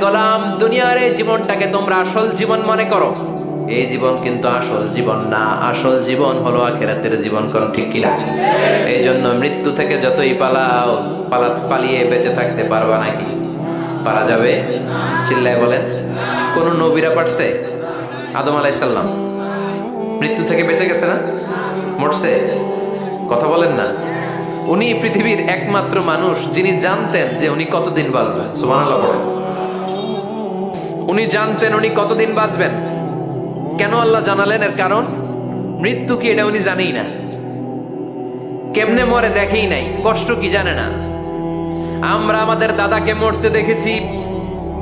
গোলাম, দুনিয়ার এই জীবনটাকে তোমরা আসল জীবন মনে করো। এই জীবন কিন্তু আসল জীবন না, আসল জীবন হলো আখিরাতের জীবন। কোন ঠিক কিনা? এই জন্য মৃত্যু থেকে যতই পালিয়ে বেঁচে থাকতে পারবা নাকি? পারা যাবে? চিল্লায় বলেন। কোন নবীরা পারছে? আদম আলাইহিস সালাম মৃত্যু থেকে বেঁচে গেছে না? মরছে? কথা বলেন না। উনি পৃথিবীর একমাত্র মানুষ যিনি জানতেন যে উনি কতদিন বাঁচবেন। সুবহানাল্লাহ বলেন। উনি জানতেন উনি কতদিন বাঁচবেন। কেন আল্লাহ জানালেন? এর কারণ মৃত্যু কি এটা উনি জানেই না, কেমনে মরে দেখেই নাই, কষ্ট কি জানে না। আমরা আমাদের দাদাকে মরতে দেখেছি,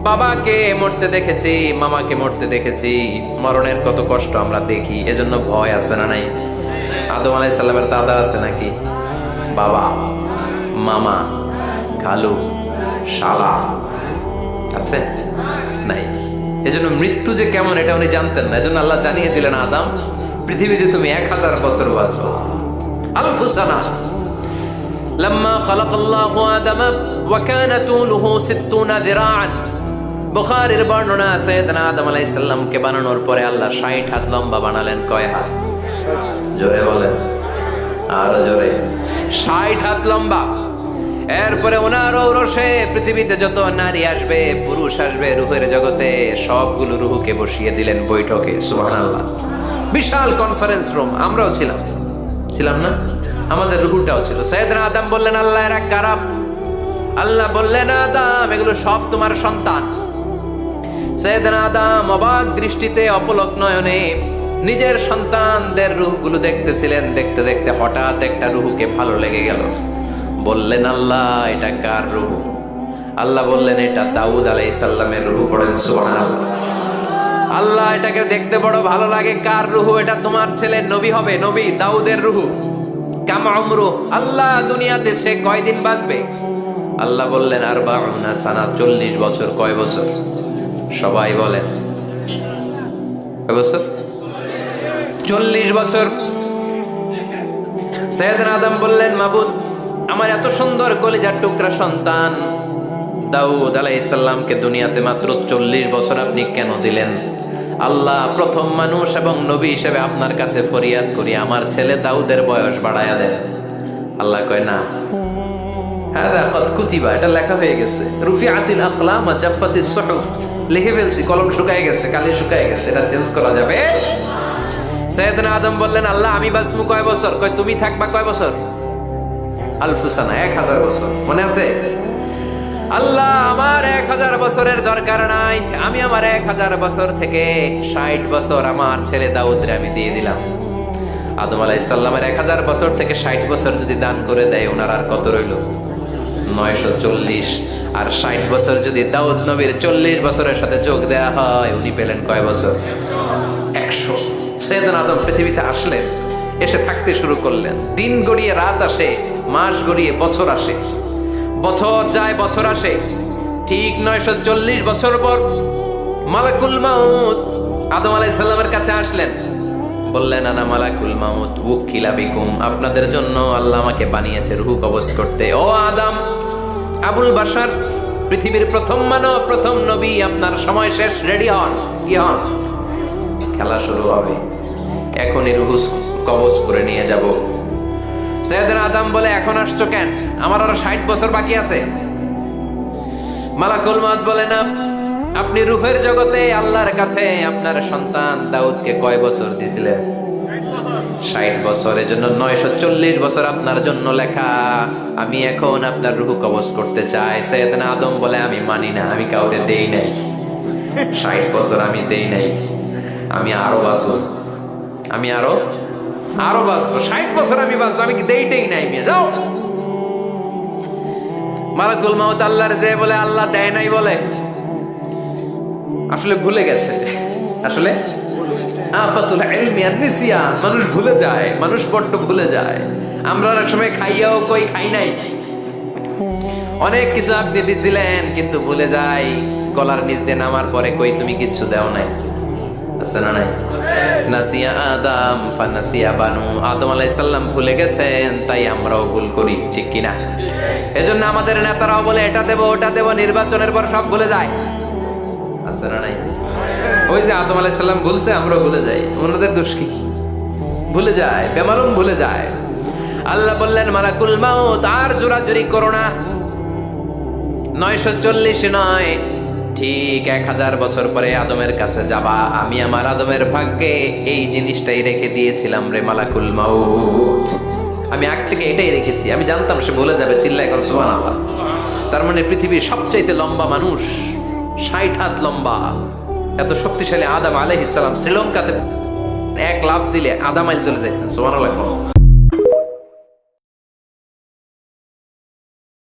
বাবাকে মরতে দেখেছি, মামাকে মরতে দেখেছি, মরণের কত কষ্ট আমরা দেখি, এজন্য ভয় আছে না নাই? আদম আলাইহিস সালামের দাদা আছে নাকি? বাবা, মামা, খালু, শালা আছে? নাই। এজন্য মৃত্যু যে কেমন এটা উনি জানতেন না। এজন্য আল্লাহ জানিয়ে দিলেন, আদম পৃথিবীতে তুমি 1000 বছর বাঁচবে। আলফু সানা। লাম্মা খালাকাল্লাহু আদম ওয়া কানা তুলুহু 60 যিরাআন। বুখারীর বর্ণনা, সাইয়েদনা আদম আলাইহিস সালামকে বানানোর পরে আল্লাহ 60 হাত লম্বা বানালেন। কয় হাত? জোরে বলেন, আরো জোরে। 60 হাত লম্বা। এরপরে ওনার ঔরসে পৃথিবীতে যত নারী আসবে, পুরুষ আসবে রূহের জগতে, সবগুলো রূহকে বসিয়ে দিলেন বৈঠকে। সুবহানাল্লাহ। বিশাল কনফারেন্স রুম। আমরাও ছিলাম না? আমাদের রূহটাও ছিল। সাইয়েদনা আদম বললেন, আল্লাহ এরা কারা? আল্লাহ বললেন, আদম এগুলো সব তোমার সন্তান। সাইয়েদনা আদম অবাক দৃষ্টিতে, অপলক নয়নে নিজের সন্তানদের রূহগুলো দেখতেছিলেন। দেখতে দেখতে হঠাৎ একটা রূহকে ভালো লেগে গেল। বললেন, আল্লাহ এটা কার রূহ? আল্লাহ বললেন, এটা দাউদ আলাইহিস সালামের রূহ। পড়েন সুবহানাল্লাহ। আল্লাহ এটাকে দেখতে বড় ভালো লাগে। কার রূহ? এটা তোমার ছেলে নবী হবে, নবী দাউদের রূহ। কাম উমরু, আল্লাহ দুনিয়াতে সে কয়দিন বাঁচবে? আল্লাহ বললেন, 40 সানা, 40 বছর। কয় বছর? সবাই বলেন, কয় বছর? 40 বছর। সাইয়েদনা আদম বললেন, মাবুদ আমার এত সুন্দর কলিজার টুকরা সন্তান দাউদ আলাইহিস সালামকে দুনিয়াতে মাত্র 40 বছর আপনি কেন দিলেন? আল্লাহ প্রথম মানুষ এবং নবী হিসেবে আপনার কাছে ফরিয়াদ করি, আমার ছেলে দাউদের বয়স বাড়ায়া দেন। আল্লাহ কয়, না, হাদা কদ কুতিবা, এটা লেখা হয়ে গেছে। রুফিআতিল আকলাম ওয়া জাফফাতিস সুহুফ, লিখে ফেলছি, কলম শুকায় গেছে, কালি শুকায় গেছে, এটা চেঞ্জ করা যাবে? সাইয়েদনা আদম বললেন, আল্লাহ আমি বাঁচবো কয় বছর? কয় তুমি থাকবা কয় বছর? আলফু সানা, 1000 বছর। মনে আছে? আল্লাহ আমার 1000 বছরের দরকার নাই, আমি আমার 1000 বছর থেকে 60 বছর আমার ছেলে দাউদরে আমি দিয়ে দিলাম। আদম আলাইহিস সালামের 1000 বছর থেকে 60 বছর যদি দান করে দেয়, ওনার আর কত রইল? 940। আর 60 বছর যদি দাউদ নবীর 40 বছরের সাথে যোগ দেয়া হয়, উনি পেলেন কয় বছর? 100। সাইয়েদনা আদম পৃথিবীতে আসলেন, এসে থাকতে শুরু করলেন। দিন গড়িয়ে রাত আসে, মাস গড়িয়ে বছর আসে, বছর যায় বছর আসে। ঠিক 940 বছর পর মালাকুল মাউত আদম আলাইহিস সালামের কাছে আসলেন। বললেন, আনা মালাকুল মাউত উকিলা বিকুম, আপনাদের জন্য আল্লাহ আমাকে বানিয়েছে রূহ কবজ করতে। ও আদম, আবুল বাশার, পৃথিবীর প্রথম মানব, প্রথম নবী, আপনার সময় শেষ, রেডি হন। কি হন? খেলা শুরু হবে, এখনই রূহ কবজ করে নিয়ে যাব। সাইয়েদনা আদম বলে, এখন আসছো কেন? আমার আরো 60 বছর বাকি আছে। মালাকুল মাউত বলে, না, আপনি রূহের জগতে আল্লাহর কাছে আপনার সন্তান দাউদকে কয় বছর দিয়েছিলেন? 60 বছর। এজন্য 940 বছর আপনার জন্য লেখা। আমি এখন আপনার রূহ কবজ করতে চাই। সাইয়েদনা আদম বলে, আমি মানি না, আমি কাউরে দেই নাই। 60 বছর আমি দেই নাই, আমি আরো বাঁচবো, আমি আরো বাঁচবো, 60 বছর আমি বাঁচবো, আমি দেইটেই নাই। মেয়ে যাও। মালাকুল মাউত আল্লাহর যে বলে, আল্লাহ দেয় নাই বলে, আসলে ভুলে গেছে। আসলে আফাতুল ইলমি আন-নিসিয়ান, মানুষ ভুলে যায়, মানুষ বড্ড ভুলে যায়। আমরা অনেক সময় খাইয়াও কই খাই নাই। অনেক কিছু আপনি দিছিলেন কিন্তু ভুলে যাই, গলার নিচ দিয়ে নামার পরে কই তুমি কিচ্ছু দাও নাই। আছে না নাই? নাসিয়া আদম ফানাসিয়া বানু, আদম আলাইহিস সালাম ভুলে গেছেন, তাই আমরাও ভুল করি, ঠিক কি না? এজন্য আমাদের নেতারাও বলে এটা দেব ওটা দেব, নির্বাচনের পর সব ভুলে যায়। আছে না নাই? ওই যে আদম আলাইহিস সালাম ভুলছে, আমরাও ভুলে যাই। ওনাদের দোষ কি? ভুলে যায়, বেমালুম ভুলে যায়। আল্লাহ বললেন মালাকুল মাউত আর জোরাজুরি করো না। 940 নয়, ঠিক 1000 বছর পরে আদমের কাছে যাবা। আমি আমার আদমের ভাগ্যে এই জিনিসটাই রেখে দিয়েছিলাম রে মালাকুল মাউত। আমি আগ থেকে এটাই রেখেছি, আমি জানতাম সে বলে যাবে। চিল্লা এখন সুবহানাল্লাহ। তার মানে পৃথিবীর সবচাইতে লম্বা মানুষ, 60 হাত লম্বা, এত শক্তিশালী আদম আলাইহিস সালাম শ্রীলঙ্কাতে এক লাফ দিলে আধা মাইল চলে যাইতেন। সুবহানাল্লাহ।